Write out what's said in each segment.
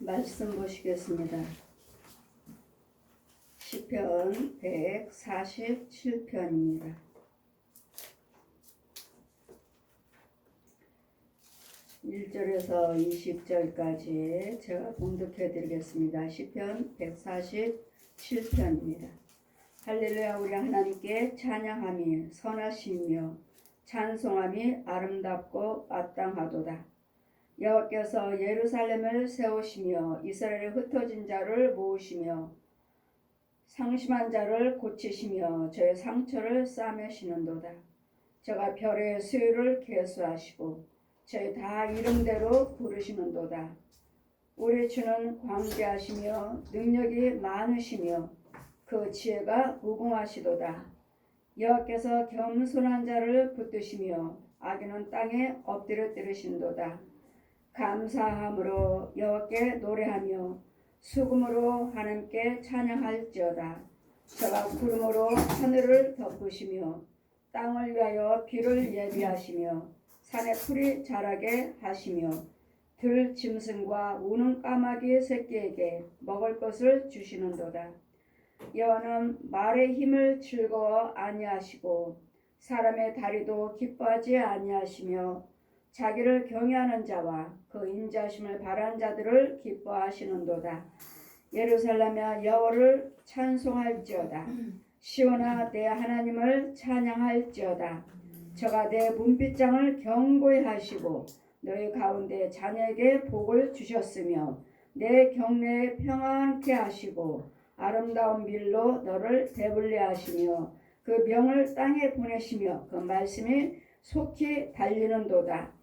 말씀 보시겠습니다. 시편 147편입니다. 1절에서 20절까지 제가 봉독해 드리겠습니다. 시편 147편입니다. 할렐루야. 우리 하나님께 찬양함이 선하시며 찬송함이 아름답고 마땅하도다. 여호와께서 예루살렘을 세우시며 이스라엘의 흩어진 자를 모으시며 상심한 자를 고치시며 저의 상처를 싸매시는도다. 저가 별의 수요를 계수하시고 저의 다 이름대로 부르시는도다. 우리 주는 광대하시며 능력이 많으시며 그 지혜가 무궁하시도다. 여호와께서 겸손한 자를 붙드시며 악인은 땅에 엎드려 뜨르신도다. 감사함으로 여호와께 노래하며 수금으로 하나님께 찬양할지어다. 저가 구름으로 하늘을 덮으시며 땅을 위하여 비를 예비하시며 산에 풀이 자라게 하시며 들 짐승과 우는 까마귀 새끼에게 먹을 것을 주시는도다. 여호와는 말의 힘을 즐거워 아니하시고 사람의 다리도 기뻐하지 아니하시며 자기를 경외하는 자와 그 인자심을 바라는 자들을 기뻐하시는도다. 예루살렘아 여호와를 찬송할지어다. 시온아 내 하나님을 찬양할지어다. 저가 내 문빗장을 견고히 하시고 너희 가운데 자녀에게 복을 주셨으며 내 경내에 평안케 하시고 아름다운 밀로 너를 배불리 하시며 그 명을 땅에 보내시며 그 말씀이 속히 달리는도다.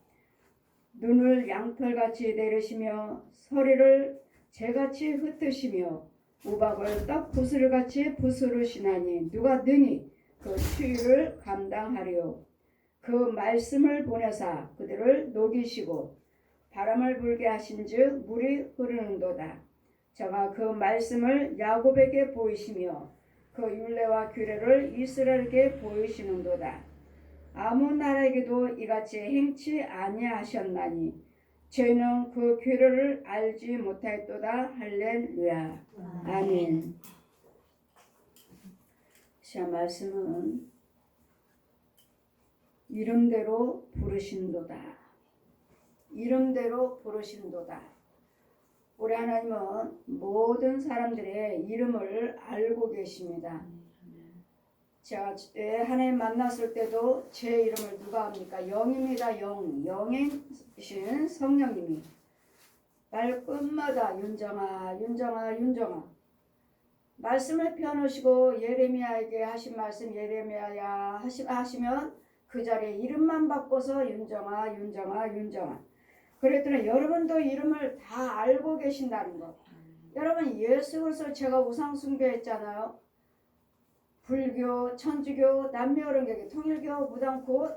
눈을 양털같이 내리시며 서리를 재같이 흩으시며 우박을 떡 부스를같이 부스르시나니 누가 능히 그 추위를 감당하리요. 그 말씀을 보내사 그들을 녹이시고 바람을 불게 하신즉 물이 흐르는도다. 저가 그 말씀을 야곱에게 보이시며 그 율례와 규례를 이스라엘에게 보이시는도다. 아무 나라에게도 이같이 행치 아니하셨나니 저희는 그 규례를 알지 못하였도다. 할렐루야. 아멘. 자, 말씀은 이름대로 부르신도다. 이름대로 부르신도다. 우리 하나님은 모든 사람들의 이름을 알고 계십니다. 제가 하나님 만났을 때도 제 이름을 누가 합니까? 영입니다. 영이신 성령님이 말끝마다 윤정아 윤정아 윤정아 말씀을 펴놓으시고 예레미야에게 하신 말씀 예레미야야 하시면 그 자리에 이름만 바꿔서 윤정아 윤정아 윤정아. 그랬더니 여러분도 이름을 다 알고 계신다는 것. 여러분 예수 그리스도 제가 우상 숭배했잖아요. 불교, 천주교, 남녀어른교계, 통일교, 무당교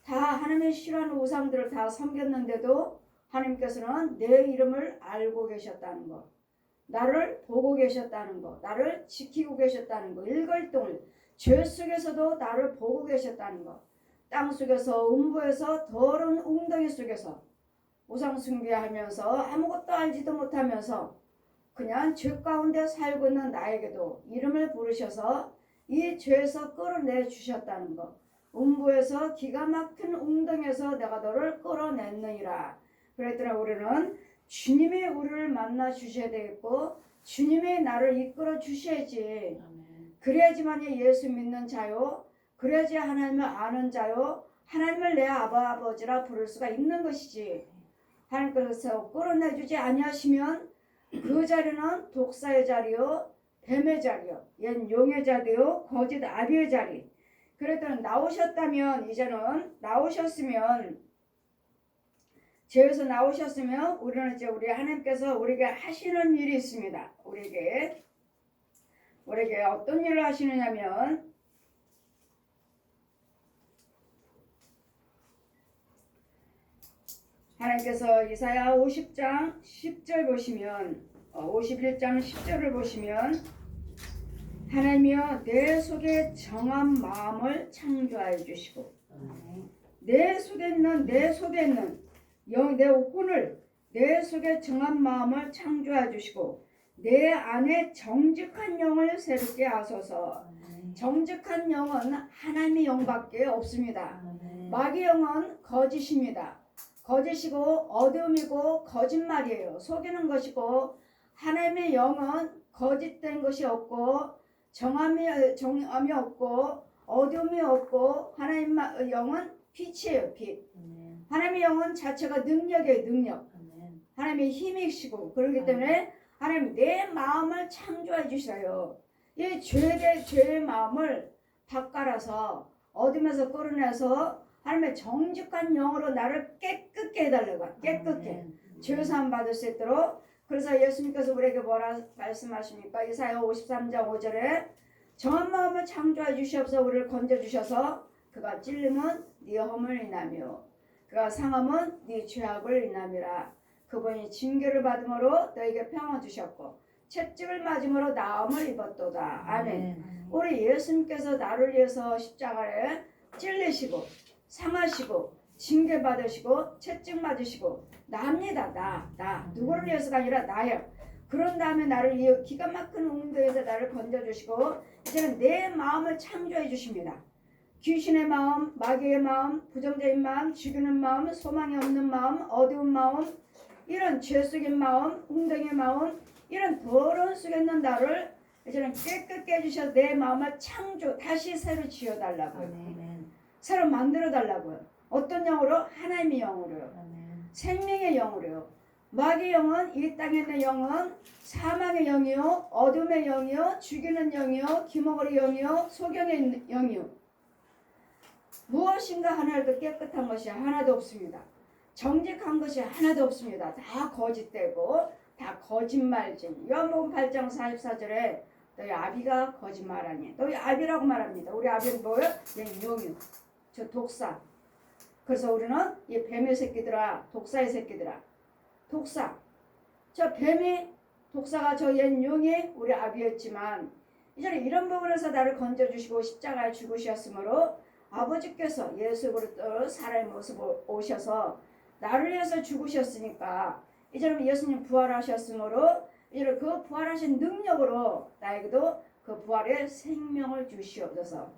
다 하나님이 싫어하는 우상들을 다 섬겼는데도 하나님께서는 내 이름을 알고 계셨다는 것. 나를 보고 계셨다는 것. 나를 지키고 계셨다는 것. 일거일동을 죄 속에서도 나를 보고 계셨다는 것. 땅 속에서 음부에서 더러운 웅덩이 속에서 우상 숭배하면서 아무것도 알지도 못하면서 그냥 죄 가운데 살고 있는 나에게도 이름을 부르셔서 이 죄에서 끌어내 주셨다는 것. 음부에서 기가 막힌 웅덩이에서 내가 너를 끌어냈느니라. 그랬더니 우리는 주님이 우리를 만나 주셔야 되겠고 주님이 나를 이끌어 주셔야지. 그래야지만이 예수 믿는 자요. 그래야지 하나님을 아는 자요. 하나님을 내 아버지라 부를 수가 있는 것이지. 하나님께서 끌어내주지 아니하시면 그 자리는 독사의 자리요. 뱀의 자리요, 옛 용의 자리요, 거짓 아비의 자리. 그랬더니 나오셨다면 이제는 나오셨으면 죄에서 나오셨으면 우리는 이제 우리 하나님께서 우리에게 하시는 일이 있습니다. 우리에게 어떤 일을 하시느냐면 하나님께서 이사야 50장 10절 보시면 51장 10절을 보시면 하나님이여 내 속에 정한 마음을 창조하여 주시고 내 속에 있는 내 옥군을 내 속에 정한 마음을 창조해 주시고 내 안에 정직한 영을 새롭게 하소서. 정직한 영은 하나님의 영밖에 없습니다. 마귀의 영은 거짓입니다. 거짓이고 어둠이고 거짓말이에요. 속이는 것이고 하나님의 영은 거짓된 것이 없고 정함이 없고 어둠이 없고 하나님의 영은 빛이에요. 빛. 하나님의 영은 자체가 능력이에요. 능력. 하나님의 힘이시고 그렇기 때문에 하나님 내 마음을 창조해 주셔요. 이 죄의 마음을 닦아라서 어둠에서 끌어내서 하나님의 정직한 영으로 나를 깨끗게 해달라고. 깨끗게 죄사함 받을 수 있도록. 그래서 예수님께서 우리에게 뭐라 말씀하십니까? 이사야 53장 5절에 정한 마음을 창조해 주시옵소서. 우리를 건져주셔서 그가 찔림은 네 허물을 인하며 그가 상함은 네 죄악을 인함이라. 그분이 징계를 받음으로 너에게 평화 주셨고 채찍을 맞음으로 나음을 입었도다. 아멘. 우리 예수님께서 나를 위해서 십자가에 찔리시고 상하시고 징계 받으시고 채찍 맞으시고 나입니다. 나 누구를 위해서가 아니라 나예요. 그런 다음에 나를 이 기가 막힌 운동에서 나를 건져주시고 이제는 내 마음을 창조해 주십니다. 귀신의 마음, 마귀의 마음, 부정적인 마음, 죽이는 마음, 소망이 없는 마음, 어두운 마음, 이런 죄 속인 마음, 웅덩이의 마음, 이런 더러운 속에 있는 나를 이제는 깨끗게 해주셔서 내 마음을 다시 새로 지어달라고요. 새로 만들어달라고요. 어떤 영으로? 하나님의 영으로요. 생명의 영으로요. 마귀의 영은 이 땅에 있는 영은 사망의 영이요, 어둠의 영이요, 죽이는 영이요, 기먹으리 영이요, 소경의 영이요. 무엇인가 하나도 깨끗한 것이 하나도 없습니다. 정직한 것이 하나도 없습니다. 다 거짓되고 다 거짓말쟁이. 요한복음 8장 44절에 너희 아비가 거짓말하니. 너희 아비라고 말합니다. 우리 아비는 뭐예요? 용유. 저 독사. 그래서 우리는 이 뱀의 새끼들아, 독사의 새끼들아. 독사. 저 뱀이 독사가 저 옛 용이 우리 아비였지만 이제는 이런 부분에서 나를 건져주시고 십자가에 죽으셨으므로 아버지께서 예수 그리스도 사람의 모습을 오셔서 나를 위해서 죽으셨으니까 이제는 예수님 부활하셨으므로 이제는 그 부활하신 능력으로 나에게도 그 부활의 생명을 주시옵소서.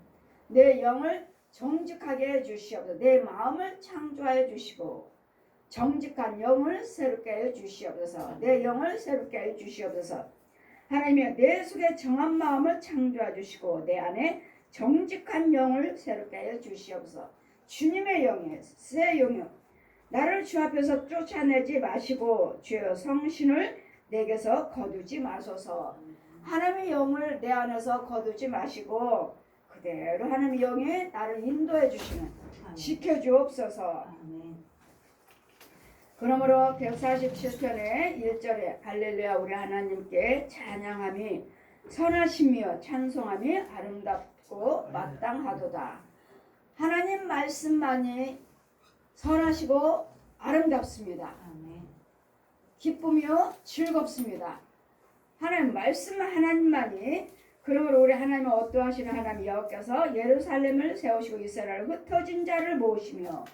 내 영을 정직하게 해 주시옵소서. 내 마음을 창조해 주시고 정직한 영을 새롭게 해 주시옵소서. 내 영을 새롭게 해 주시옵소서. 하나님이여 내 속에 정한 마음을 창조해 주시고 내 안에 정직한 영을 새롭게 해 주시옵소서. 주님의 영이에요. 새 영이요. 나를 주 앞에서 쫓아내지 마시고 주여 성신을 내게서 거두지 마소서. 하나님의 영을 내 안에서 거두지 마시고 그대로 하나님의 영이 나를 인도해 주시는 지켜주옵소서. 그러므로 147편의 1절에 할렐루야 우리 하나님께 찬양함이 선하시며 찬송함이 아름답고 마땅하도다. 하나님 말씀만이 선하시고 아름답습니다. 기쁘며 즐겁습니다. 하나님 말씀 하나님만이. 그러므로 우리 하나님은 어떠하시는 하나님 여호와께서 예루살렘을 세우시고 이스라엘 흩어진 자를 모으시며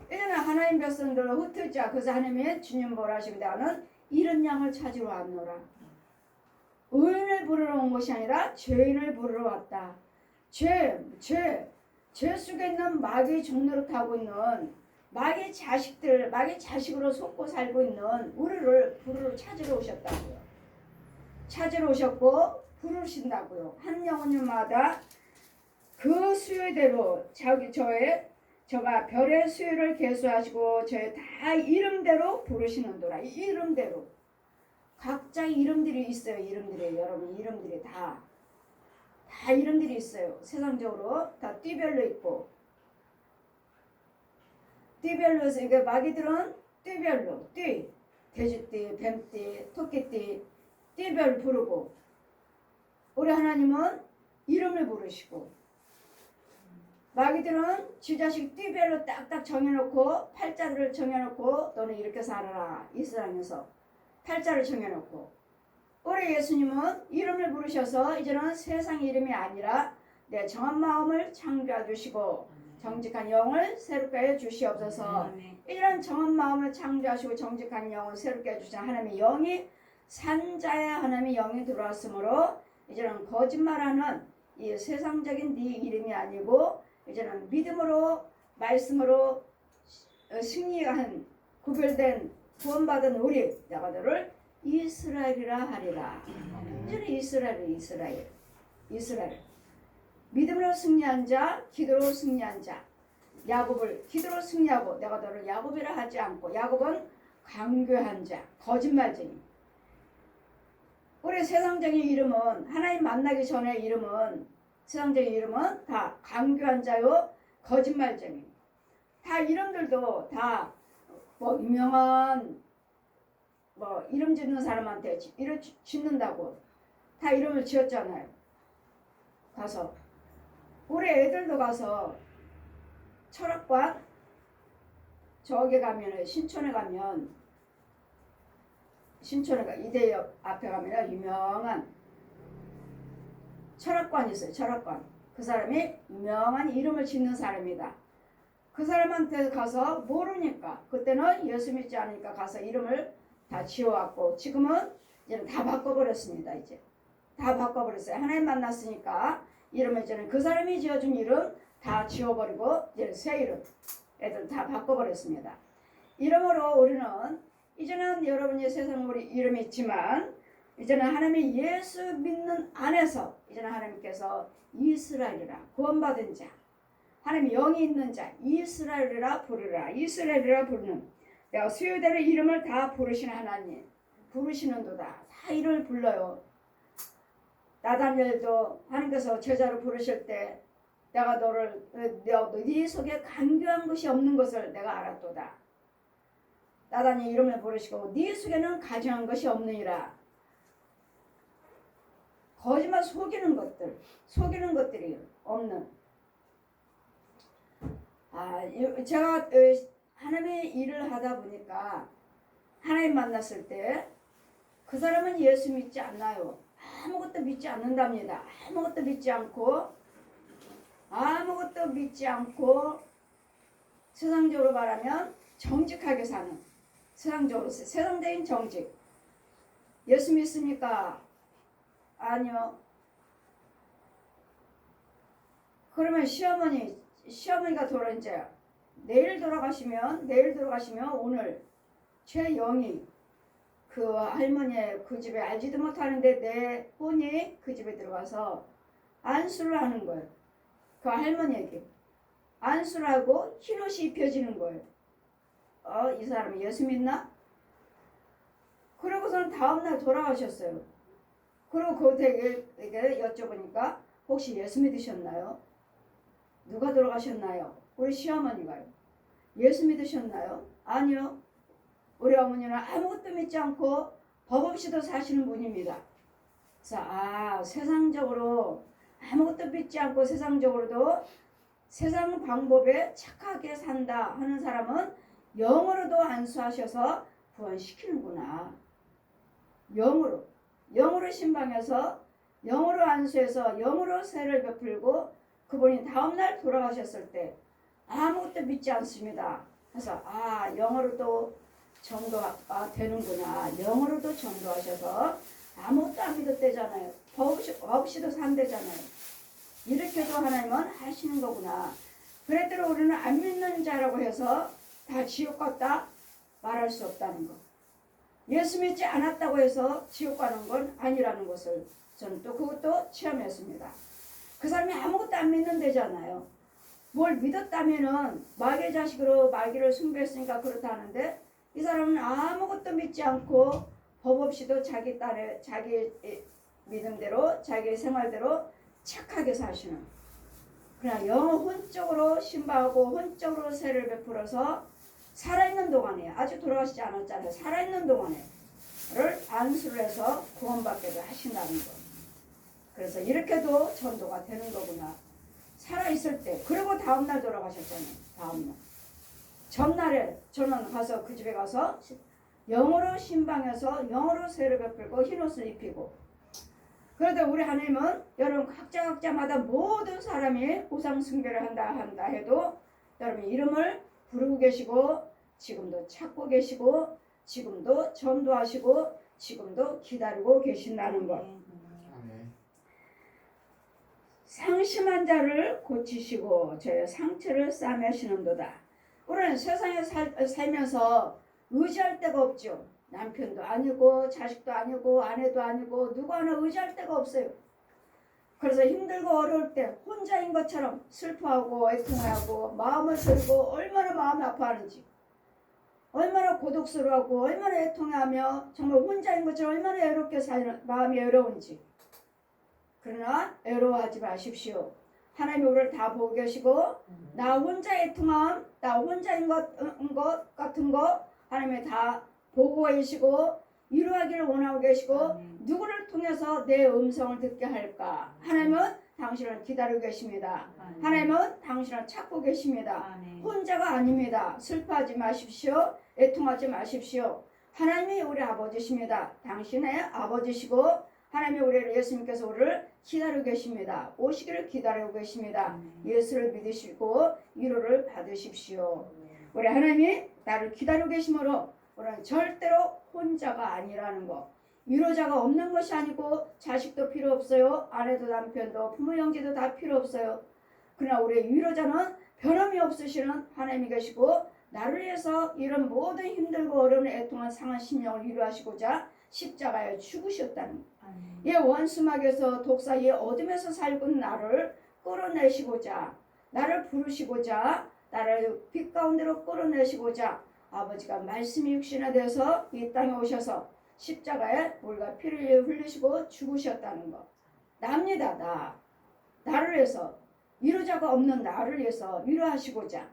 이제는 하나님 백성들을 흩어지자. 그래서 하나님의 주님 뭐라 하십니다. 나는 잃은 양을 찾으러 왔노라. 의인을 부르러 온 것이 아니라 죄인을 부르러 왔다. 죄 속에 있는 마귀 종노릇 하고 있는 마귀 자식으로 속고 살고 있는 우리를 부르러 찾으러 오셨다고요. 찾으러 오셨고 부르신다고요. 한 영혼마다 그 수요대로 저가 별의 수요를 계수하시고 저의 다 이름대로 부르시는도라. 이 이름대로 각자 이름들이 있어요. 이름들이 여러분 이름들이 다 이름들이 있어요. 세상적으로 다 띠별로 있고 띠별로서 이게 마귀들은 띠별로 돼지띠, 뱀띠, 토끼띠 띠별 부르고 우리 하나님은 이름을 부르시고 마귀들은 지 자식 띠별로 딱딱 정해놓고 팔자를 정해놓고 너는 이렇게 살아라 이 세상에서 팔자를 정해놓고 우리 예수님은 이름을 부르셔서 이제는 세상 이름이 아니라 내 정한 마음을 창조해 주시고 정직한 영을 새롭게 해 주시옵소서. 이런 정한 마음을 창조하시고 정직한 영을 새롭게 해 주신 하나님의 영이 산자의 하나님의 영이 들어왔으므로 이제는 거짓말하는 이 세상적인 네 이름이 아니고 이제는 믿음으로 말씀으로 승리한 구별된 구원받은 우리 내가 너를 이스라엘이라 하리라. 이제는 이스라엘 믿음으로 승리한 자, 기도로 승리한 자. 야곱을 기도로 승리하고 내가 너를 야곱이라 하지 않고, 야곱은 강교한 자, 거짓말쟁이. 우리 세상적인 이름은, 하나님 만나기 전에 이름은, 세상적인 이름은 다 강교한 자요, 거짓말쟁이. 다 이름들도 다 뭐 유명한 뭐 이름 짓는 사람한테 이름 짓는다고 다 이름을 지었잖아요. 가서 우리 애들도 가서 철학관 저기 가면은 신촌에 가면 이대역 앞에 가면 유명한 철학관이 있어요. 철학관. 그 사람이 유명한 이름을 짓는 사람이다. 그 사람한테 가서 모르니까 그때는 예수 믿지 않으니까 가서 이름을 다 지어왔고 지금은 이제는 다 바꿔버렸습니다. 이제 다 바꿔버렸어요. 하나님 만났으니까 이름을 이제는 그 사람이 지어준 이름 다 지워버리고 이제 새 이름 애들 다 바꿔버렸습니다. 이름으로 우리는 이제는 여러분이 세상 우리 이름이 있지만 이제는 하나님이 예수 믿는 안에서 이제는 하나님께서 이스라엘이라 구원받은 자, 하나님 영이 있는 자 이스라엘이라 부르라. 이스라엘이라 부르는 내가 수요대로 이름을 다 부르시는 하나님 부르시는도다. 다 이름을 불러요. 나다니엘도 하나님께서 제자로 부르실 때 내가 너를 네 속에 간교한 것이 없는 것을 내가 알았도다. 나다니엘 이름을 부르시고 네 속에는 가증한 것이 없느니라. 거짓말 속이는 것들이 없는. 제가 하나님의 일을 하다 보니까 하나님 만났을 때 그 사람은 예수 믿지 않나요? 아무것도 믿지 않는답니다. 아무것도 믿지 않고 세상적으로 말하면 정직하게 사는 세상적인 정직. 예수 믿습니까? 아니요. 그러면 시어머니가 내일 돌아가시면 오늘 제 영이 그 할머니의 그 집에 알지도 못하는데 내 혼이 그 집에 들어가서 안수를 하는 거예요. 그 할머니에게 안수를 하고 흰옷이 입혀지는 거예요. 이 사람이 예수 믿나? 그러고서는 다음날 돌아가셨어요. 그리고 그 되게 여쭤보니까 혹시 예수 믿으셨나요? 누가 돌아가셨나요? 우리 시어머니가요. 예수 믿으셨나요? 아니요. 우리 어머니는 아무것도 믿지 않고 법 없이도 사시는 분입니다. 그래서 세상적으로 아무것도 믿지 않고 세상적으로도 세상 방법에 착하게 산다 하는 사람은 영으로도 안수하셔서 구원시키는구나. 영으로 신방해서 영으로 안수해서 영으로 세를 베풀고 그분이 다음날 돌아가셨을 때 아무것도 믿지 않습니다. 그래서 영으로도 전도가 되는구나. 영으로도 전도하셔서 아무것도 안 믿었대잖아요. 법 없이도 산대잖아요. 이렇게도 하나님은 하시는 거구나. 그랬더니 우리는 안 믿는 자라고 해서 다 지옥 갔다 말할 수 없다는 거. 예수 믿지 않았다고 해서 지옥 가는 건 아니라는 것을 저는 또 그것도 체험했습니다. 그 사람이 아무것도 안 믿는 데잖아요. 뭘 믿었다면은 마귀의 자식으로 마귀를 숭배했으니까 그렇다 하는데 이 사람은 아무것도 믿지 않고 법 없이도 자기 믿음대로 자기 생활대로 착하게 사시는, 그냥 혼적으로 신방하고 혼적으로 세를 베풀어서 살아있는 동안에, 아직 돌아가시지 않았잖아요. 살아있는 동안에 를 안수를 해서 구원받게 하신다는 거. 그래서 이렇게도 전도가 되는 거구나. 살아있을 때. 그리고 다음날 돌아가셨잖아요. 다음날. 전날에 저는 가서 그 집에 가서 영으로 신방해서 영으로 세를 베풀고 흰옷을 입히고 그래도 우리 하나님은 여러분 각자마다 모든 사람이 우상 숭배를 한다 해도 여러분 이름을 부르고 계시고 지금도 찾고 계시고 지금도 전도하시고 지금도 기다리고 계신다는 것. 상심한 자를 고치시고 저의 상처를 싸매시는도다. 우리는 세상에 살면서 의지할 데가 없죠. 남편도 아니고 자식도 아니고 아내도 아니고 누구 하나 의지할 데가 없어요. 그래서 힘들고 어려울 때 혼자인 것처럼 슬퍼하고 애통하고 마음을 들고 얼마나 마음이 아파하는지, 얼마나 고독스러워하고 얼마나 애통하며 정말 혼자인 것처럼 얼마나 외롭게 사는 마음이 외로운지. 그러나 외로워하지 마십시오. 하나님이 우리를 다 보고 계시고 나 혼자 애통함, 나 혼자인 것 같은 거 하나님이 다 보고 계시고 위로하기를 원하고 계시고 누구를 통해서 내 음성을 듣게 할까? 하나님은 당신을 기다리고 계십니다. 하나님은 당신을 찾고 계십니다. 혼자가 아닙니다. 슬퍼하지 마십시오. 애통하지 마십시오. 하나님이 우리 아버지십니다. 당신의 아버지시고 하나님이 우리를 예수님께서 우리를 기다리고 계십니다. 오시기를 기다리고 계십니다. 예수를 믿으시고 위로를 받으십시오. 우리 하나님이 나를 기다리고 계심으로 우리는 절대로 혼자가 아니라는 것. 위로자가 없는 것이 아니고 자식도 필요 없어요. 아내도 남편도 부모 형제도 다 필요 없어요. 그러나 우리의 위로자는 변함이 없으시는 하나님이 계시고 나를 위해서 이런 모든 힘들고 어려운 애통한 상한 심령을 위로하시고자 십자가에 죽으셨다는 것. 이 원수막에서 독사의 어둠에서 살고 있는 나를 끌어내시고자 나를 부르시고자 나를 빛 가운데로 끌어내시고자 아버지가 말씀이 육신화되어서 이 땅에 오셔서 십자가에 물과 피를 흘리시고 죽으셨다는 것. 납니다. 나를 위해서 위로자가 없는 나를 위해서 위로하시고자.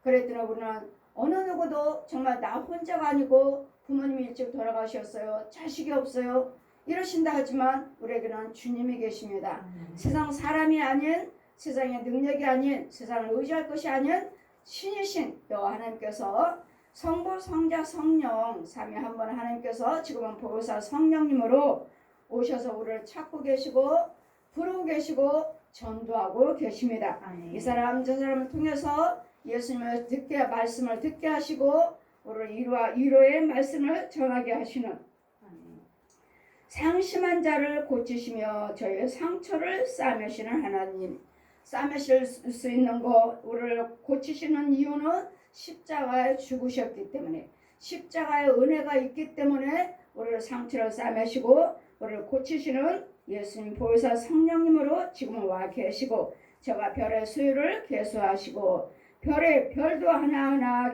그랬더니 우리는 어느 누구도 정말 나 혼자가 아니고 부모님이 일찍 돌아가셨어요. 자식이 없어요. 이러신다 하지만 우리에게는 주님이 계십니다. 세상 사람이 아닌 세상의 능력이 아닌 세상을 의지할 것이 아닌 신이신 여호와 하나님께서 성부 성자 성령 삼위 한 분 하나님께서 지금은 보혜사 성령님으로 오셔서 우리를 찾고 계시고 부르고 계시고 전도하고 계십니다. 이 사람 저 사람을 통해서 예수님을 말씀을 듣게 하시고 우리를 위로의 말씀을 전하게 하시는 상심한 자를 고치시며 저희의 상처를 싸매시는 하나님. 싸매실 수 있는 거 우리를 고치시는 이유는 십자가에 죽으셨기 때문에 십자가의 은혜가 있기 때문에 우리를 상처를 싸매시고 우리를 고치시는 예수님 보혜사 성령님으로 지금은 와 계시고 저가 별의 수요를 계수하시고 별도 하나하나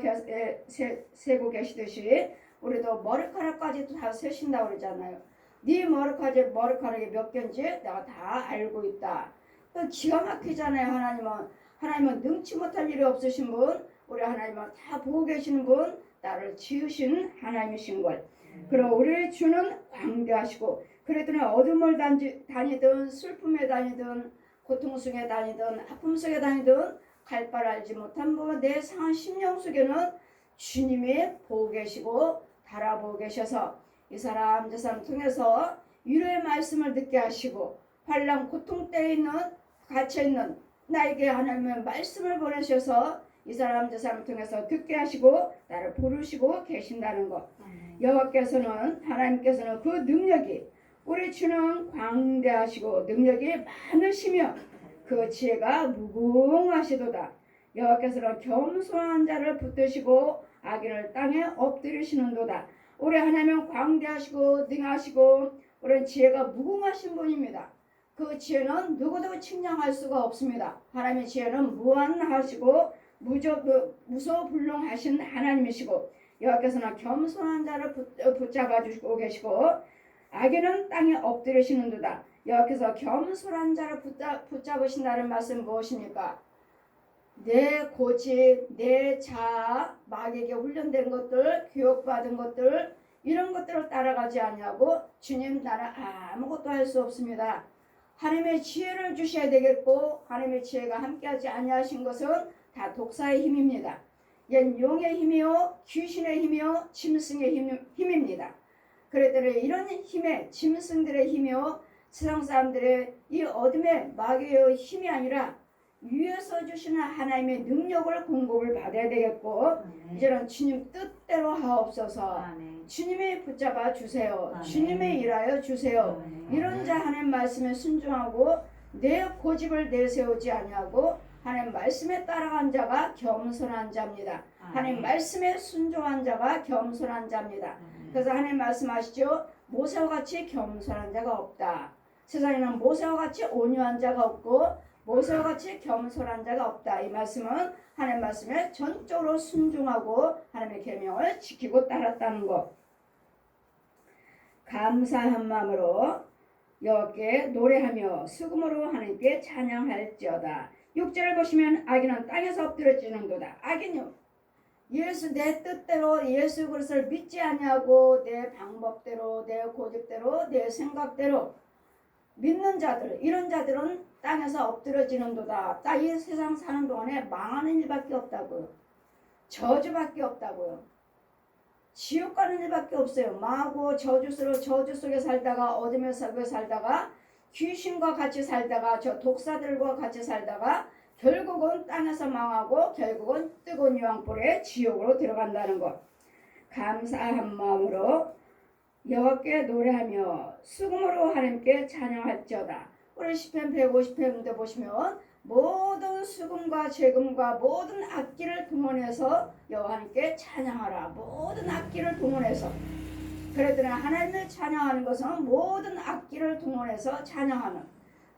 세고 계시듯이 우리도 머리카락까지 다 세신다고 그러잖아요. 네 머리카락이 몇 개인지 내가 다 알고 있다. 기가 막히잖아요. 하나님은 능치 못할 일이 없으신 분, 우리 하나님은 다 보고 계시는 분, 나를 지으신 하나님이신 걸. 그리고 우리의 주는 광대하시고 그랬더니 어둠을 다니든 슬픔에 다니든 고통 속에 다니든 아픔 속에 다니든 갈 바를 알지 못한 부분 내 상한 심령 속에는 주님이 보고 계시고 바라보고 계셔서 이 사람 저 사람 통해서 위로의 말씀을 듣게 하시고 환난 고통 때에 갇혀있는 나에게 하나님의 말씀을 보내셔서 이 사람 저 사람 통해서 듣게 하시고 나를 부르시고 계신다는 것. 여호와께서는 하나님께서는 그 능력이 우리 주는 광대하시고 능력이 많으시며 그 지혜가 무궁하시도다. 여호와께서는 겸손한 자를 붙드시고 악인을 땅에 엎드리시는도다. 우리 하나님은 광대하시고 능하시고 우리 지혜가 무궁하신 분입니다. 그 지혜는 누구도 측량할 수가 없습니다. 하나님의 지혜는 무한하시고 무소불능하신 하나님이시고 여호와께서는 겸손한 자를 붙잡아 주시고 계시고 악인은 땅에 엎드리시는도다. 여호와께서 겸손한 자를 붙잡으신다는 말씀 무엇입니까? 내 고집, 내 자아, 마귀에게 훈련된 것들, 교육받은 것들 이런 것들을 따라가지 않냐고 주님 나는 아무것도 할 수 없습니다. 하나님의 지혜를 주셔야 되겠고 하나님의 지혜가 함께하지 아니하신 것은 다 독사의 힘입니다. 얜 용의 힘이요 귀신의 힘이요 짐승의 힘입니다. 그랬더니 이런 힘에 짐승들의 힘이요 세상 사람들의 이 어둠의 마귀의 힘이 아니라 위에서 주시는 하나님의 능력을 공급을 받아야 되겠고 이제는 주님 뜻대로 하옵소서. 주님이 붙잡아 주세요. 주님의 일하여 주세요. 이런 자 하나님 말씀에 순종하고 내 고집을 내세우지 아니하고 하나님 말씀에 따라간 자가 겸손한 자입니다. 하나님 말씀에 순종한 자가 겸손한 자입니다. 그래서 하나님 말씀하시죠. 모세와 같이 겸손한 자가 없다. 세상에는 모세와 같이 온유한 자가 없고 모세와 같이 겸손한 자가 없다. 이 말씀은 하나님 말씀에 전적으로 순종하고 하나님의 계명을 지키고 따랐다는 것. 감사한 마음으로 여호와께 노래하며 수금으로 하나님께 찬양할지어다. 6절을 보시면 악인은 땅에서 엎드려지는도다. 악인요, 예수 내 뜻대로 예수 그리스도를 믿지 아니하고 내 방법대로 내 고집대로 내 생각대로 믿는 자들, 이런 자들은 땅에서 엎드려지는도다. 이 세상 사는 동안에 망하는 일밖에 없다고요. 저주밖에 없다고요. 지옥 가는 일밖에 없어요. 망하고 저주 속에 살다가 어둠의 속에 살다가 귀신과 같이 살다가 저 독사들과 같이 살다가 결국은 땅에서 망하고 결국은 뜨거운 유황불에 지옥으로 들어간다는 것. 감사한 마음으로 여호와께 노래하며 수금으로 하나님께 찬양할지어다. 우리 시편 150편인데 보시면 모든 수금과 재금과 모든 악기를 동원해서 여호와께 찬양하라. 모든 악기를 동원해서. 그랬더니 하나님을 찬양하는 것은 모든 악기를 동원해서 찬양하는,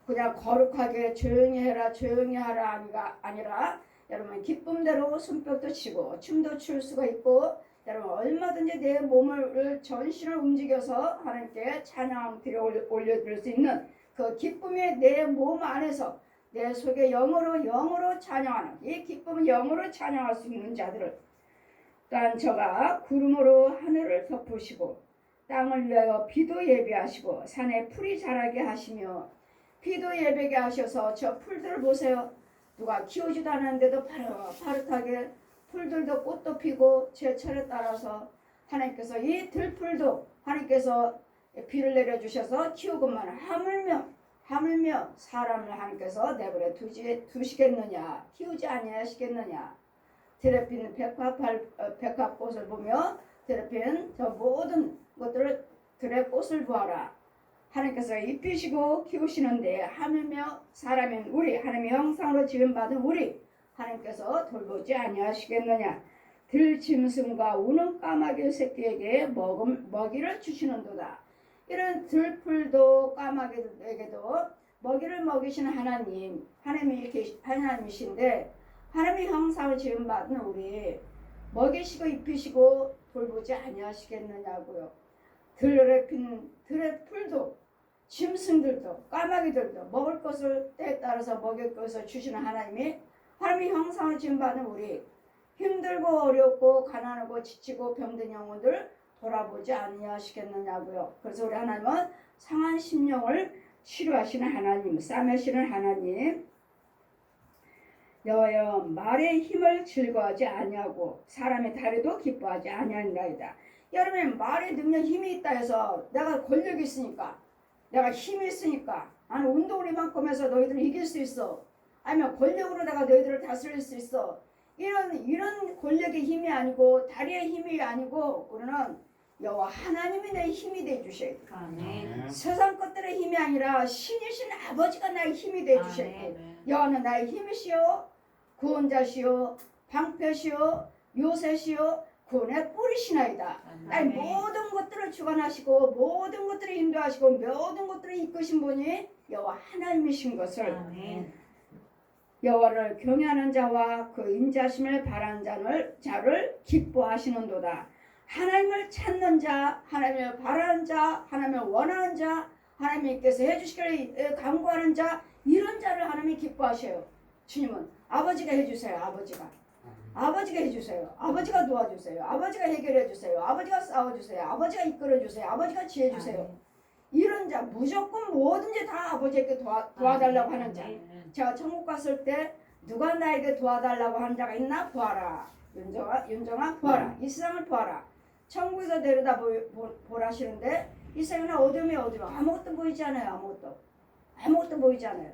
그냥 거룩하게 조용히 해라 조용히 하라 아니라 여러분 기쁨대로 손뼉도 치고 춤도 출 수가 있고 여러분 얼마든지 내 몸을 전신을 움직여서 하나님께 찬양 드려 올려드릴 수 있는 그 기쁨이 내 몸 안에서 내 속에 영으로 찬양하는 이 기쁨은 영으로 찬양할 수 있는 자들을, 또한 저가 구름으로 하늘을 덮으시고 땅을 위하여 비도 예비하시고 산에 풀이 자라게 하시며 비도 예배게 하셔서 저 풀들을 보세요. 누가 키우지도 않았는데도 파릇하게 풀들도 꽃도 피고 제철에 따라서 하나님께서 이 들풀도 하나님께서 비를 내려주셔서 키우고만 하물며 사람을 하나님께서 내버려 두시겠느냐, 키우지 아니하시겠느냐. 들에 피는 백합꽃을 보며 들에 피는 저 모든 것들을 들에 꽃을 보아라. 하나님께서 입히시고 키우시는데 하물며 사람인 우리, 하나님의 형상으로 지음받은 우리 하나님께서 돌보지 아니하시겠느냐. 들짐승과 우는 까마귀 새끼에게 먹이를 주시는도다. 이런 들풀도 까마귀에게도 먹이를 먹이시는 하나님이신데 하나님의 형상을 지음받은 우리 먹이시고 입히시고 돌보지 아니하시겠느냐고요. 들에 풀도 짐승들도 까마귀들도 먹을 것을 때에 따라서 먹일 것을 주시는 하나님의 형상을 지음받은 우리 힘들고 어렵고 가난하고 지치고 병든 영혼들 돌아보지 아니하시겠느냐고요. 그래서 우리 하나님은 상한 심령을 치료하시는 하나님, 싸매시는 하나님. 여호와여 말의 힘을 즐거워하지 아니하고 사람의 다리도 기뻐하지 아니하니이다. 여러분 말의 능력 힘이 있다 해서 내가 권력이 있으니까 내가 힘이 있으니까 나는 운동을 이만큼 해서 너희들을 이길 수 있어. 아니면 권력으로 내가 너희들을 다스릴 수 있어. 이런 권력의 힘이 아니고 다리의 힘이 아니고 우리는 여호와 하나님이 내 힘이 돼 주셔야 돼. 아멘. 세상 것들의 힘이 아니라 신이신 아버지가 나의 힘이 돼 주셔야 돼. 여호와는 나의 힘이시오, 구원자시오, 방패시오, 요새시오, 구원의 뿌리시나이다. 나의 모든 것들을 주관하시고 모든 것들을 인도하시고 모든 것들을 이끄신 분이 여호와 하나님이신 것을, 여호와를 경외하는 자와 그 인자심을 바라는 자를 기뻐하시는도다. 하나님을 찾는 자, 하나님을 바라는 자, 하나님을 원하는 자, 하나님께서 해주시기를 간구하는 자, 이런 자를 하나님이 기뻐하셔요. 주님은 아버지가 해주세요. 아버지가 해주세요. 아버지가 도와주세요. 아버지가 해결해주세요. 아버지가 싸워주세요. 아버지가 이끌어주세요. 아버지가 지혜주세요. 이런 자, 무조건 뭐든지 다 아버지에게 도와달라고 하는 자. 제가 천국 갔을 때 누가 나에게 도와달라고 하는 자가 있나 보아라. 윤정아 보아라. 이 세상을 보아라. 천국에서 내려다 보라시는데 이 세상에는 어둠이 아무것도 보이지 않아요. 아무것도 보이지 않아요.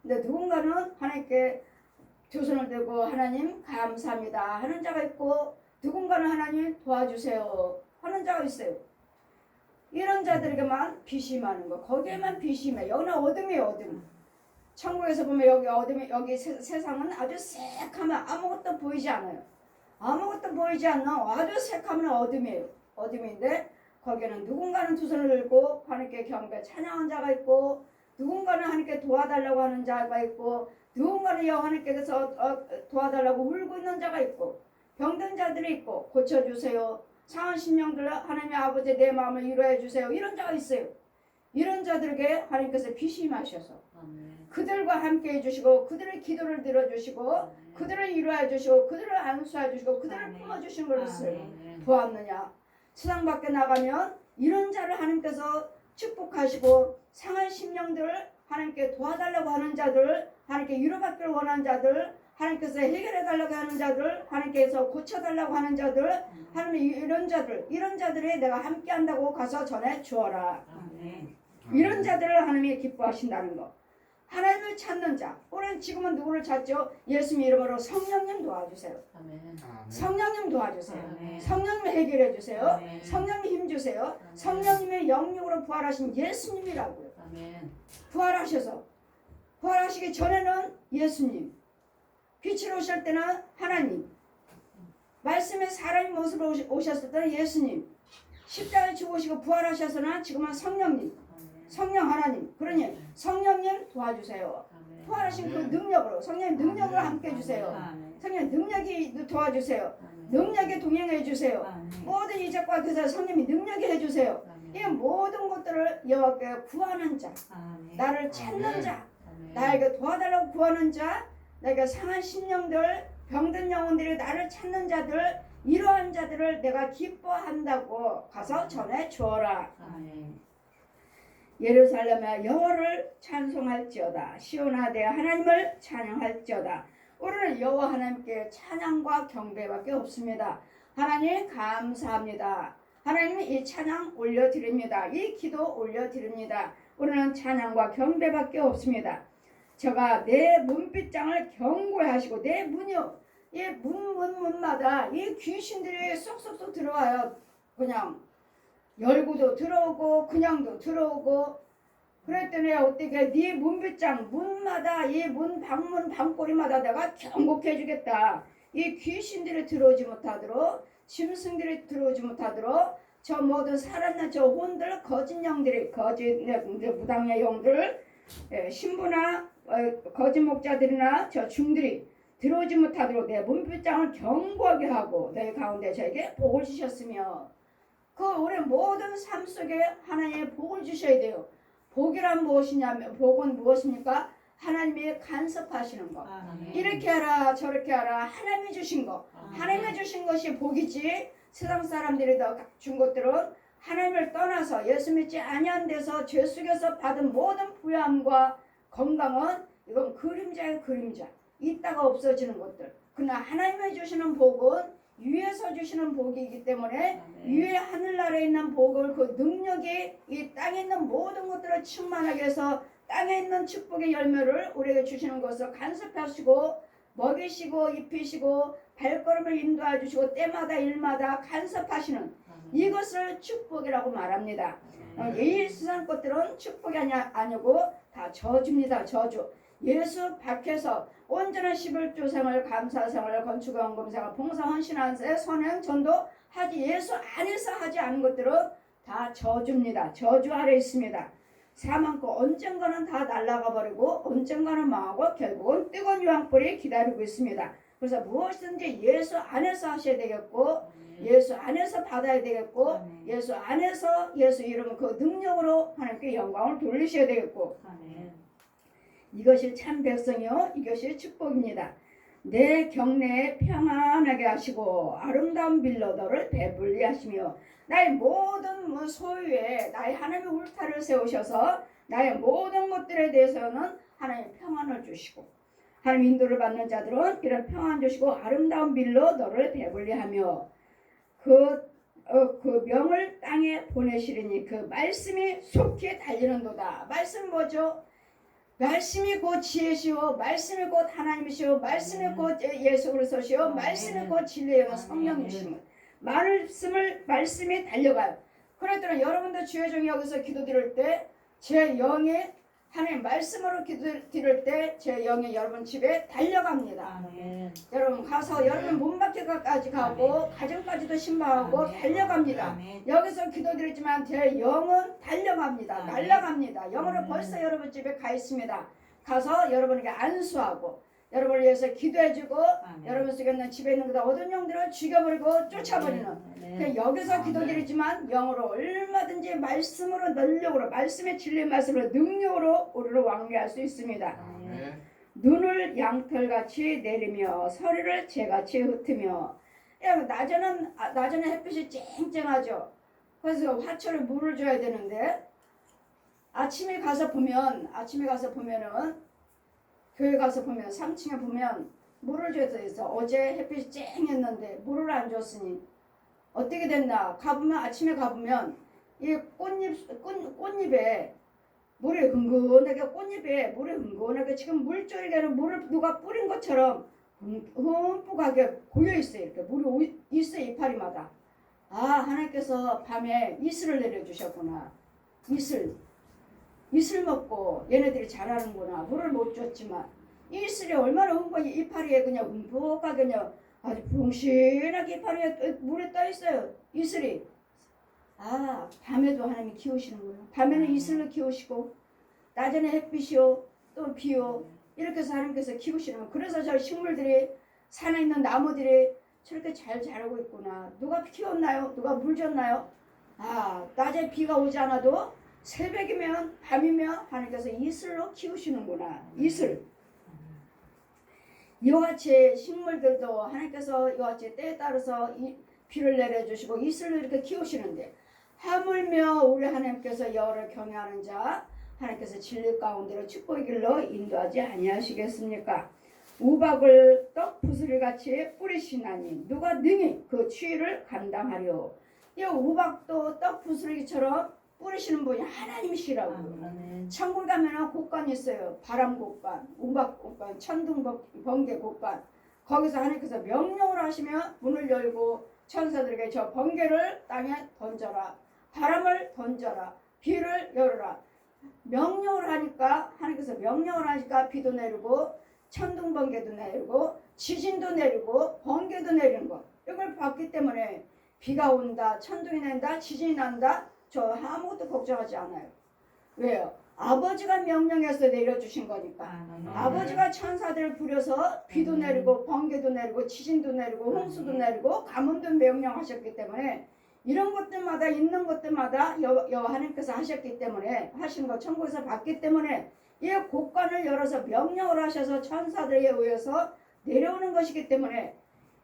근데 누군가는 하나님께 두 손을 들고 하나님 감사합니다 하는 자가 있고, 누군가는 하나님 도와주세요 하는 자가 있어요. 이런 자들에게만 빛이 많은 거, 거기에만 빛이 많아요. 여기는 어둠이에요. 어둠. 천국에서 보면 여기 어둠이, 여기 세상은 아주 새카만 아무것도 보이지 않아요. 아무것도 보이지 않는 아주 새카만 어둠이에요. 어둠인데 거기에는 누군가는 두 손을 들고 하나님께 경배 찬양하는 자가 있고, 누군가는 하나님께 도와달라고 하는 자가 있고, 누군가는 하나님께서 도와달라고 울고 있는 자가 있고, 병든 자들이 있고, 고쳐주세요, 상한 심령들 하나님 아버지 내 마음을 위로해 주세요, 이런 자가 있어요. 이런 자들에게 하나님께서 빛이 마셔서 그들과 함께 해주시고, 그들의 기도를 들어주시고, 그들을 위로해 주시고, 그들을 안수해 주시고, 그들을 품어주시는 것을 보았느냐. 세상 밖에 나가면 이런 자를 하나님께서 축복하시고, 상한 심령들 하나님께 도와달라고 하는 자들, 하나님께 위로받기를 원하는 자들, 하나님께서 해결해달라고 하는 자들, 하나님께서 고쳐달라고 하는 자들, 하나님 이런 자들이 내가 함께한다고 가서 전해 주어라. 이런 자들을 하나님이 기뻐하신다는 거. 하나님을 찾는 자. 오늘 지금은 누구를 찾죠? 예수님 이름으로 성령님 도와주세요. 성령님 도와주세요. 성령님 해결해 주세요. 성령님 힘주세요. 성령님의 영육으로 부활하신 예수님이라고요. 부활하시기 전에는 예수님, 빛으로 오실 때는 하나님, 말씀의 사람의 모습으로 오셨을 때는 예수님, 십자가에 죽으시고 부활하셔서는 지금은 성령님, 성령 하나님. 그러니 성령님 도와주세요. 부활하신 그 능력으로, 성령의 능력으로 함께 해주세요. 성령의 능력이 도와주세요. 능력에 동행해 주세요. 모든 이적과 그사 성령이 능력이 해주세요. 이 모든 것들을 여호와께 구하는 자, 나를 찾는 자, 나에게 도와달라고 구하는 자, 내가 상한 심령들, 병든 영혼들이 나를 찾는 자들, 이러한 자들을 내가 기뻐한다고 가서 전해 주어라. 예루살렘에 여호와를 찬송할지어다. 시온하되 하나님을 찬양할지어다. 우리는 여호와 하나님께 찬양과 경배밖에 없습니다. 하나님 감사합니다. 하나님 이 찬양 올려드립니다. 이 기도 올려드립니다. 우리는 찬양과 경배밖에 없습니다. 저가 내 문빗장을 경고해 하시고, 내 문이요, 이 문마다 이 귀신들이 쏙쏙쏙 들어와요. 그냥 열고도 들어오고 그냥도 들어오고. 그랬더니 어떻게 네 문빗장 문마다, 이 문 방문 방꼬리마다 내가 경고해 주겠다. 이 귀신들이 들어오지 못하도록, 짐승들이 들어오지 못하도록, 저 모든 살았는 저 혼들, 거짓 영들이, 거짓 무당의 영들, 신부나 거짓 목자들이나 저 중들이 들어오지 못하도록 내 문빗장을 경고하게 하고 너희 가운데 저에게 복을 주셨으며, 그 우리 모든 삶 속에 하나님의 복을 주셔야 돼요. 복이란 무엇이냐면, 복은 무엇입니까? 하나님이 간섭하시는 거. 이렇게 하라 저렇게 하라 하나님이 주신 거. 하나님이 주신 것이 복이지, 세상 사람들이 더 준 것들은 하나님을 떠나서 예수 믿지 아니한 데서 죄 속에서 받은 모든 부양과 건강은 이건 그림자의 그림자, 있다가 없어지는 것들. 그러나 하나님이 주시는 복은 위에서 주시는 복이기 때문에 위에 하늘나라에 있는 복을, 그 능력이 이 땅에 있는 모든 것들을 충만하게 해서 땅에 있는 축복의 열매를 우리에게 주시는 것을 간섭하시고 먹이시고 입히시고 발걸음을 인도해 주시고 때마다 일마다 간섭하시는 이것을 축복이라고 말합니다. 이 세상 것들은 축복이 아니고 다 저주입니다. 저주. 예수 밖에서 온전한 11조생을, 감사생을, 건축원금생을, 봉사헌신한세, 선행, 전도 하지, 예수 안에서 하지 않은 것들은 다 저주입니다. 저주 아래 있습니다. 사망고 언젠가는 다 날아가 버리고 언젠가는 망하고 결국은 뜨거운 유황불이 기다리고 있습니다. 그래서 무엇이든지 예수 안에서 하셔야 되겠고, 예수 안에서 받아야 되겠고, 예수 안에서 예수 이름 그 능력으로 하나님께 영광을 돌리셔야 되겠고, 이것이 참 백성이요, 이것이 축복입니다. 내 경내에 평안하게 하시고 아름다운 빌로더를 배불리 하시며, 나의 모든 소유에 나의 하나님의 울타리를 세우셔서 나의 모든 것들에 대해서는 하나님 평안을 주시고, 하나님 인도를 받는 자들은 이런 평안 주시고 아름다운 빌로 너를 배불리 하며, 그 그 명을 땅에 보내시리니 그 말씀이 속히 달리는도다. 말씀 뭐죠? 말씀이 곧 지혜시오. 말씀이 곧 하나님이시오. 말씀이 곧 예수 그리스도시오. 말씀이 곧 진리의 성령이시오. 말씀이 달려가요. 그랬더니 여러분도 주의 종이 여기서 기도드릴 때 제 영이 하나님 말씀으로 기도드릴 때 제 영이 여러분 집에 달려갑니다. 아멘. 여러분 가서 여러분 몸밖에까지 가고 가정까지도 신방하고 달려갑니다. 아멘. 여기서 기도드리지만 제 영은 달려갑니다. 아멘. 날아갑니다. 영으로 벌써 여러분 집에 가 있습니다. 가서 여러분에게 안수하고 여러분을 위해서 기도해주고 여러분 속에 있는 집에 있는 그다 어두운 영들을 죽여버리고 쫓아버리는 그냥 여기서 기도드리지만 영으로 얼마든지 말씀으로 능력으로 말씀의 진리의 말씀으로 능력으로 우리를 왕래할 수 있습니다. 눈을 양털같이 내리며 서리를 재같이 흩으며 낮에는 햇빛이 쨍쨍하죠. 그래서 화초를 물을 줘야 되는데 아침에 가서 보면은 교회 가서 보면 3층에 보면 물을 줘야 있어. 어제 햇빛이 쨍했는데 물을 안 줬으니 어떻게 됐나? 아침에 가보면 이 꽃잎에 물이 흥건하게 지금 물줄기에는 물을 누가 뿌린 것처럼 흠뻑하게 고여 있어요. 이렇게 물이 있어요. 이파리마다. 아, 하나님께서 밤에 이슬을 내려주셨구나. 이슬 먹고 얘네들이 자라는구나. 물을 못 줬지만 이슬이 얼마나 이파리에 그냥 흠뻑하게 그냥 아주 봉신하게 이파리에 물에 떠 있어요. 이슬이. 아, 밤에도 하나님이 키우시는구나. 밤에는 이슬로 키우시고 낮에는 햇빛이요 또 비요 이렇게 해서 하나님께서 키우시는 거예요. 그래서 저 식물들이 산에 있는 나무들이 저렇게 잘 자라고 있구나. 누가 키웠나요? 누가 물 줬나요? 아, 낮에 비가 오지 않아도 새벽이면 밤이면 하나님께서 이슬로 키우시는구나. 이슬. 이와 같이 식물들도 하나님께서 이와 같이 때에 따라서 비를 내려주시고 이슬로 이렇게 키우시는데 하물며 우리 하나님께서 여호와를 경외하는 자 하나님께서 진리 가운데로 축복의 길로 인도하지 아니하시겠습니까? 우박을 떡 부스리같이 뿌리시나니 누가 능히 그 추위를 감당하리요. 이 우박도 떡 부스러기처럼 뿌리시는 분이 하나님이시라고. 천국에 가면 곡간이 있어요. 바람 곡간, 우박 곡간, 천둥 번개 곡간. 거기서 하나님께서 명령을 하시면 문을 열고 천사들에게 저 번개를 땅에 던져라. 바람을 던져라. 비를 열어라. 명령을 하니까 하나님께서 명령을 하니까 비도 내리고 천둥 번개도 내리고 지진도 내리고 번개도 내리는 거. 이걸 봤기 때문에 비가 온다, 천둥이 난다, 지진이 난다. 저 아무것도 걱정하지 않아요. 왜요? 아버지가 명령해서 내려주신 거니까. 아버지가 천사들을 부려서 비도 내리고 번개도 내리고 지진도 내리고 홍수도 내리고 가뭄도 명령하셨기 때문에 이런 것들마다 있는 것들마다 여호와 하나님께서 하셨기 때문에 하신 거 천국에서 봤기 때문에 이 곡간을 열어서 명령을 하셔서 천사들에 의해서 내려오는 것이기 때문에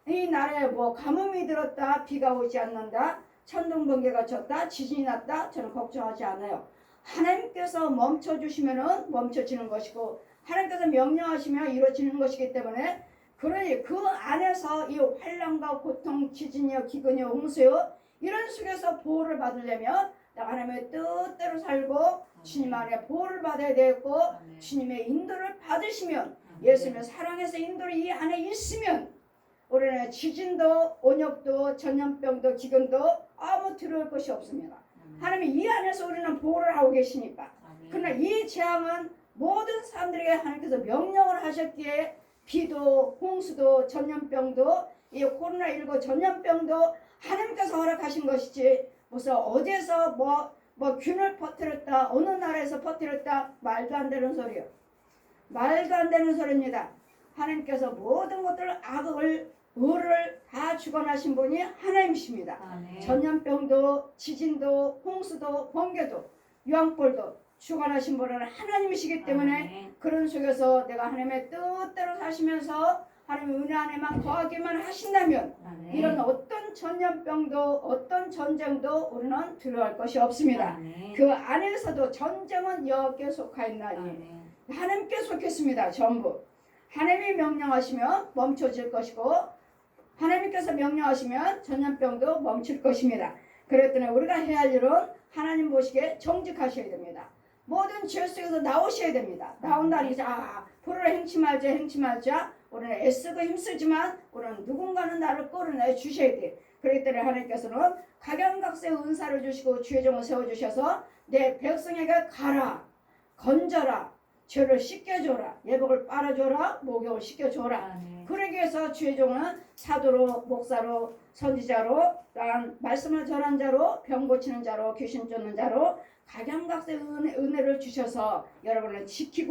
이 나라에 뭐 가뭄이 들었다 비가 오지 않는다 천둥 번개가 쳤다 지진이 났다 저는 걱정하지 않아요. 하나님께서 멈춰주시면은 멈춰지는 것이고 하나님께서 명령하시면 이루어지는 것이기 때문에 그러니 그 안에서 이 환난과 고통 지진이요 기근이요 홍수요 이런 속에서 보호를 받으려면 내가 하나님의 뜻대로 살고 주님 안에 보호를 받아야 되고 주님의 인도를 받으시면 예수님의 사랑에서 인도를 이 안에 있으면 우리는 지진도 온역도 전염병도 기근도 아무 두려울 것이 없습니다. 하나님이 이 안에서 우리는 보호를 하고 계시니까. 그러나 이 재앙은 모든 사람들에게 하나님께서 명령을 하셨기에 비도 홍수도 전염병도 이 코로나19 전염병도 하나님께서 허락하신 것이지 무슨 어디에서 뭐 균을 퍼뜨렸다 어느 나라에서 퍼뜨렸다 말도 안 되는 소리요. 말도 안 되는 소리입니다. 하나님께서 모든 것들을 악을 의를 다 주관하신 분이 하나님이십니다. 전염병도 지진도 홍수도 번개도 유황불도 주관하신 분은 하나님이시기 때문에 그런 속에서 내가 하나님의 뜻대로 사시면서 하나님의 은혜 안에만 거하기만 하신다면 이런 어떤 전염병도 어떤 전쟁도 우리는 두려워할 것이 없습니다. 그 안에서도 전쟁은 여호와께 속하였나니 하나님께 속했습니다. 전부 하나님이 명령하시면 멈춰질 것이고 하나님께서 명령하시면 전염병도 멈출 것입니다. 그랬더니 우리가 해야 할 일은 하나님 보시기에 정직하셔야 됩니다. 모든 죄 속에서 나오셔야 됩니다. 나온다니 불을 행치 말자. 우리는 애쓰고 힘쓰지만 우리는 누군가는 나를 끌어내 주셔야 돼. 그렇기 때문에 하나님께서는 각양각색 은사를 주시고 주의 종을 세워주셔서 내 백성에게 가라, 건져라, 죄를 씻겨줘라, 예복을 빨아줘라, 목욕을 씻겨줘라. 그러기 위해서 주의 종은 사도로, 목사로, 선지자로, 또한 말씀을 전한 자로, 병 고치는 자로, 귀신 쫓는 자로 각양각색 은혜를 주셔서 여러분을 지키고